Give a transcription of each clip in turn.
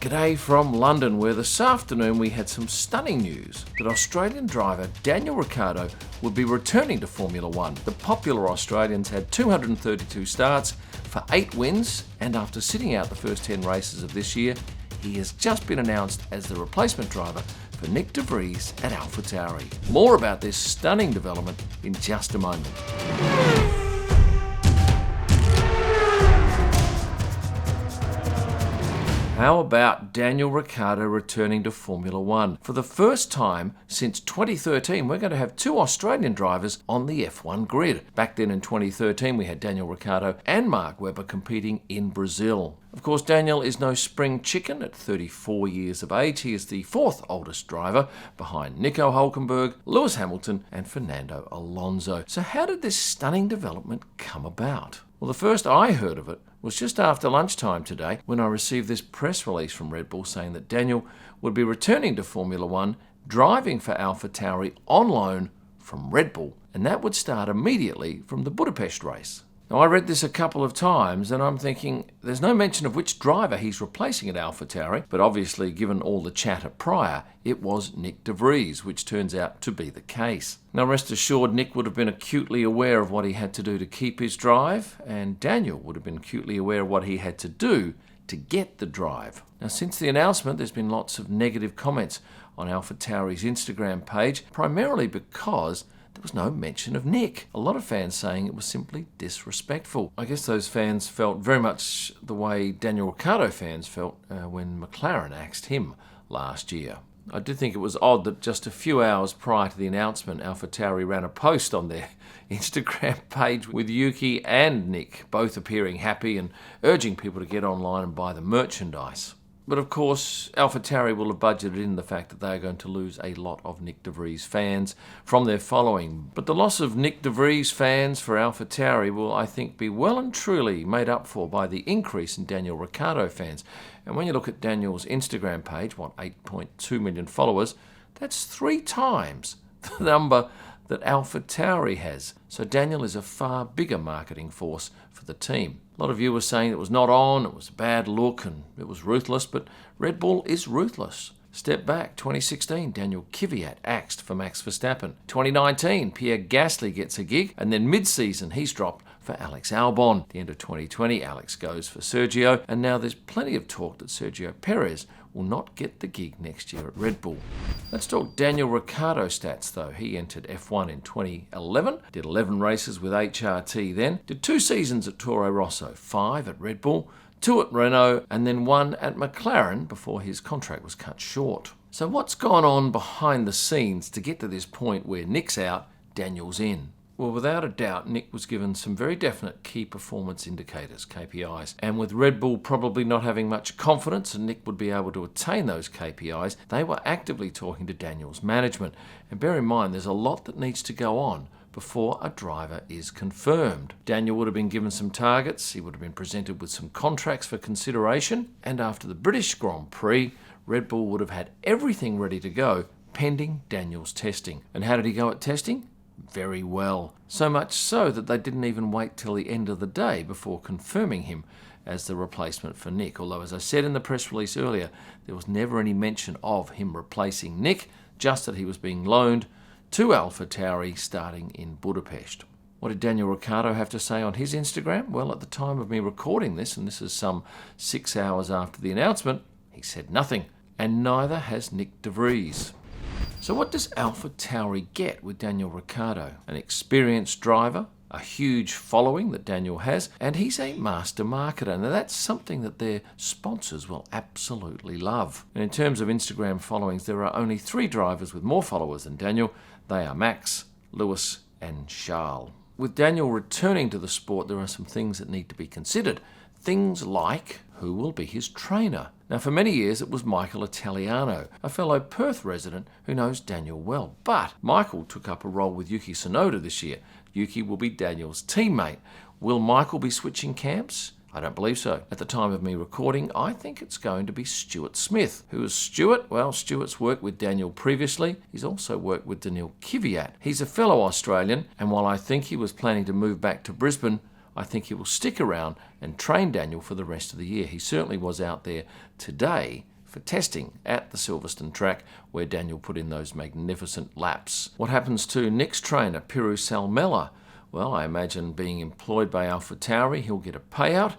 G'day from London, where this afternoon we had some stunning news that Australian driver Daniel Ricciardo would be returning to Formula One. The popular Australian's had 232 starts for 8 wins, and after sitting out the first 10 races of this year, he has just been announced as the replacement driver for Nyck de Vries at Alpha Tauri. More about this stunning development in just a moment. How about Daniel Ricciardo returning to Formula One? For the first time since 2013, we're going to have 2 Australian drivers on the F1 grid. Back then in 2013, we had Daniel Ricciardo and Mark Webber competing in Brazil. Of course, Daniel is no spring chicken. At 34 years of age, he is the 4th oldest driver behind Nico Hülkenberg, Lewis Hamilton and Fernando Alonso. So how did this stunning development come about? Well, the first I heard of it was just after lunchtime today when I received this press release from Red Bull saying that Daniel would be returning to Formula One, driving for Alpha Tauri on loan from Red Bull, and that would start immediately from the Budapest race. Now, I read this a couple of times and I'm thinking there's no mention of which driver he's replacing at Alpha Tauri, but obviously given all the chatter prior, it was Nyck de Vries, which turns out to be the case. Now, rest assured, Nyck would have been acutely aware of what he had to do to keep his drive, and Daniel would have been acutely aware of what he had to do to get the drive. Now, since the announcement, there's been lots of negative comments on Alpha Tauri's Instagram page, primarily because there was no mention of Nyck. A lot of fans saying it was simply disrespectful. I guess those fans felt very much the way Daniel Ricciardo fans felt when McLaren axed him last year. I did think it was odd that just a few hours prior to the announcement, Alpha Tauri ran a post on their Instagram page with Yuki and Nyck both appearing happy and urging people to get online and buy the merchandise. But of course, Alpha Tauri will have budgeted in the fact that they are going to lose a lot of Nyck de Vries fans from their following. But the loss of Nyck de Vries fans for Alpha Tauri will, I think, be well and truly made up for by the increase in Daniel Ricciardo fans. And when you look at Daniel's Instagram page, 8.2 million followers, that's 3 times the number that Alpha Tauri has. So Daniel is a far bigger marketing force for the team. A lot of you were saying it was not on, it was a bad look and it was ruthless, but Red Bull is ruthless. Step back, 2016, Daniel Kvyat axed for Max Verstappen. 2019, Pierre Gasly gets a gig, and then mid-season he's dropped for Alex Albon. At the end of 2020, Alex goes for Sergio, and now there's plenty of talk that Sergio Perez will not get the gig next year at Red Bull. Let's talk Daniel Ricciardo stats though. He entered F1 in 2011, did 11 races with HRT then, did 2 seasons at Toro Rosso, 5 at Red Bull, 2 at Renault, and then 1 at McLaren before his contract was cut short. So what's gone on behind the scenes to get to this point where Nyck's out, Daniel's in? Well, without a doubt, Nyck was given some very definite key performance indicators, KPIs, and with Red Bull probably not having much confidence and Nyck would be able to attain those KPIs, they were actively talking to Daniel's management. And bear in mind, there's a lot that needs to go on before a driver is confirmed. Daniel would have been given some targets, he would have been presented with some contracts for consideration, and after the British Grand Prix, Red Bull would have had everything ready to go pending Daniel's testing. And how did he go at testing? Very well. So much so that they didn't even wait till the end of the day before confirming him as the replacement for Nyck. Although, as I said in the press release earlier, there was never any mention of him replacing Nyck, just that he was being loaned to Alpha Tauri starting in Budapest. What did Daniel Ricciardo have to say on his Instagram? Well, at the time of me recording this, and this is some 6 hours after the announcement, he said nothing. And neither has Nyck de Vries. So what does Alpha Tauri get with Daniel Ricciardo? An experienced driver, a huge following that Daniel has, and he's a master marketer. Now that's something that their sponsors will absolutely love. And in terms of Instagram followings, there are only 3 drivers with more followers than Daniel. They are Max, Lewis and Charles. With Daniel returning to the sport, there are some things that need to be considered. Things like who will be his trainer. Now, for many years, it was Michael Italiano, a fellow Perth resident who knows Daniel well. But Michael took up a role with Yuki Tsunoda this year. Yuki will be Daniel's teammate. Will Michael be switching camps? I don't believe so. At the time of me recording, I think it's going to be Stuart Smith. Who is Stuart? Well, Stuart's worked with Daniel previously. He's also worked with Daniel Kvyat. He's a fellow Australian, and while I think he was planning to move back to Brisbane, I think he will stick around and train Daniel for the rest of the year. He certainly was out there today for testing at the Silverstone track where Daniel put in those magnificent laps. What happens to Nyck's trainer, Pirou Salmela? Well, I imagine being employed by Alpha Tauri, he'll get a payout.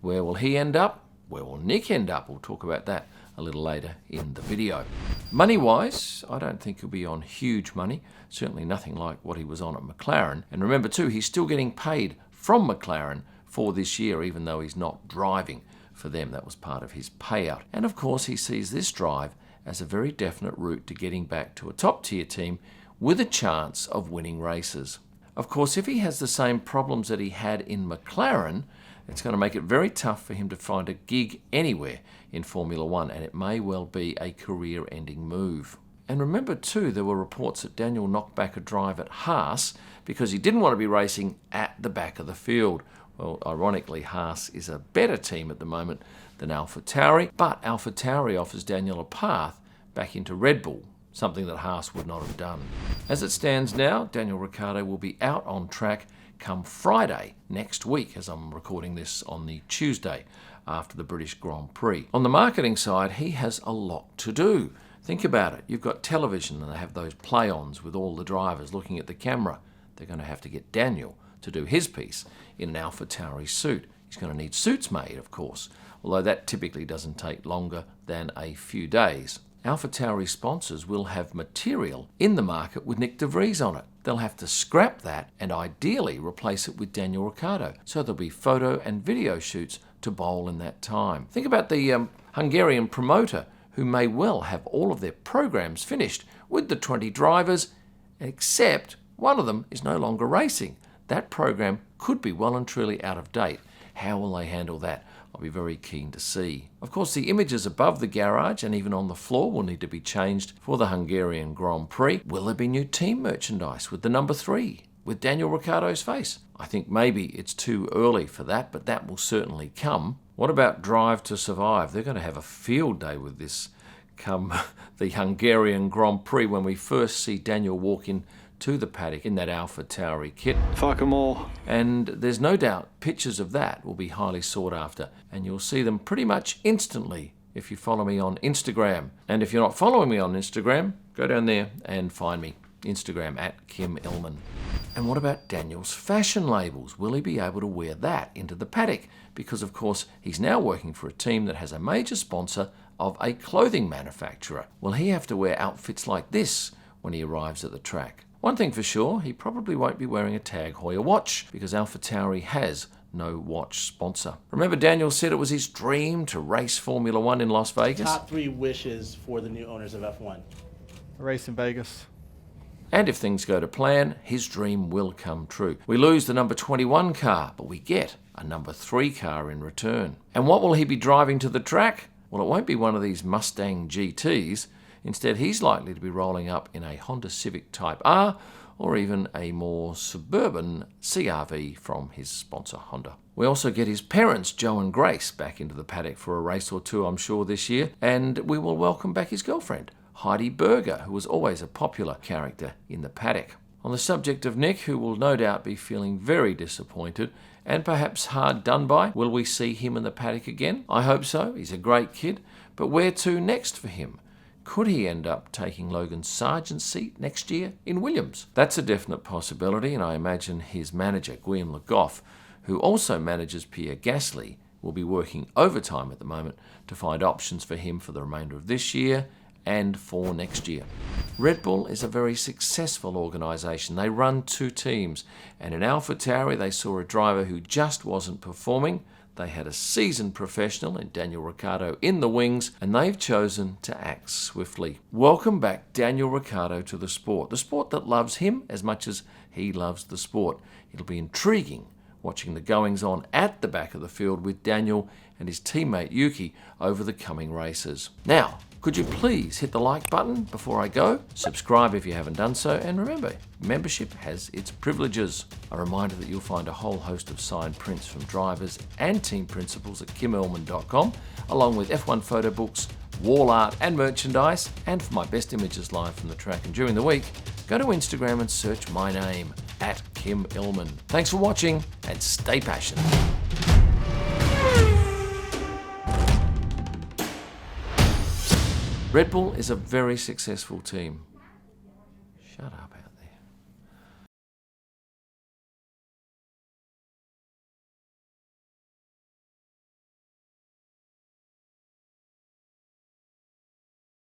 Where will he end up? Where will Nyck end up? We'll talk about that a little later in the video. Money-wise, I don't think he'll be on huge money. Certainly nothing like what he was on at McLaren. And remember too, he's still getting paid from McLaren for this year, even though he's not driving for them. That was part of his payout. And of course, he sees this drive as a very definite route to getting back to a top-tier team with a chance of winning races. Of course, if he has the same problems that he had in McLaren, it's going to make it very tough for him to find a gig anywhere in Formula One, and it may well be a career-ending move. And remember too, there were reports that Daniel knocked back a drive at Haas because he didn't want to be racing at the back of the field. Well, ironically, Haas is a better team at the moment than Alpha Tauri, but Alpha Tauri offers Daniel a path back into Red Bull, something that Haas would not have done. As it stands now, Daniel Ricciardo will be out on track come Friday next week, as I'm recording this on the Tuesday after the British Grand Prix. On the marketing side, he has a lot to do. Think about it. You've got television and they have those play-ons with all the drivers looking at the camera. They're going to have to get Daniel to do his piece in an Alpha Tauri suit. He's going to need suits made, of course, although that typically doesn't take longer than a few days. Alpha Tauri sponsors will have material in the market with Nyck de Vries on it. They'll have to scrap that and ideally replace it with Daniel Ricciardo. So there'll be photo and video shoots to bowl in that time. Think about the Hungarian promoter who may well have all of their programs finished with the 20 drivers, except one of them is no longer racing. That program could be well and truly out of date. How will they handle that? I'll be very keen to see. Of course, the images above the garage and even on the floor will need to be changed for the Hungarian Grand Prix. Will there be new team merchandise with the number 3, with Daniel Ricciardo's face? I think maybe it's too early for that, but that will certainly come. What about Drive to Survive? They're going to have a field day with this come the Hungarian Grand Prix when we first see Daniel walk in to the paddock in that Alpha Tauri kit. Fuck 'em all. And there's no doubt pictures of that will be highly sought after, and you'll see them pretty much instantly if you follow me on Instagram. And if you're not following me on Instagram, go down there and find me. Instagram at Kim Illman. And what about Daniel's fashion labels? Will he be able to wear that into the paddock? Because of course he's now working for a team that has a major sponsor of a clothing manufacturer. Will he have to wear outfits like this when he arrives at the track? One thing for sure, he probably won't be wearing a Tag Heuer watch because Alpha Tauri has no watch sponsor. Remember, Daniel said it was his dream to race Formula One in Las Vegas? Top 3 wishes for the new owners of F1. A race in Vegas. And if things go to plan, his dream will come true. We lose the number 21 car, but we get a number 3 car in return. And what will he be driving to the track? Well, it won't be one of these Mustang GTs. Instead, he's likely to be rolling up in a Honda Civic Type R or even a more suburban CR-V from his sponsor Honda. We also get his parents, Joe and Grace, back into the paddock for a race or two, I'm sure, this year. And we will welcome back his girlfriend, Heidi Berger, who was always a popular character in the paddock. On the subject of Nyck, who will no doubt be feeling very disappointed and perhaps hard done by, will we see him in the paddock again? I hope so. He's a great kid. But where to next for him? Could he end up taking Logan Sargent's seat next year in Williams? That's a definite possibility, and I imagine his manager, Guillaume Le Goff, who also manages Pierre Gasly, will be working overtime at the moment to find options for him for the remainder of this year and for next year. Red Bull is a very successful organisation. They run 2 teams, and in Alpha Tauri they saw a driver who just wasn't performing. They had a seasoned professional in Daniel Ricciardo in the wings, and they've chosen to act swiftly. Welcome back Daniel Ricciardo to the sport that loves him as much as he loves the sport. It'll be intriguing watching the goings-on at the back of the field with Daniel and his teammate Yuki over the coming races. Now, could you please hit the like button before I go? Subscribe if you haven't done so, and remember, membership has its privileges. A reminder that you'll find a whole host of signed prints from drivers and team principals at kimillman.com, along with F1 photo books, wall art and merchandise. And for my best images live from the track and during the week, go to Instagram and search my name, at Kim Illman. Thanks for watching, and stay passionate. Red Bull is a very successful team. Shut up,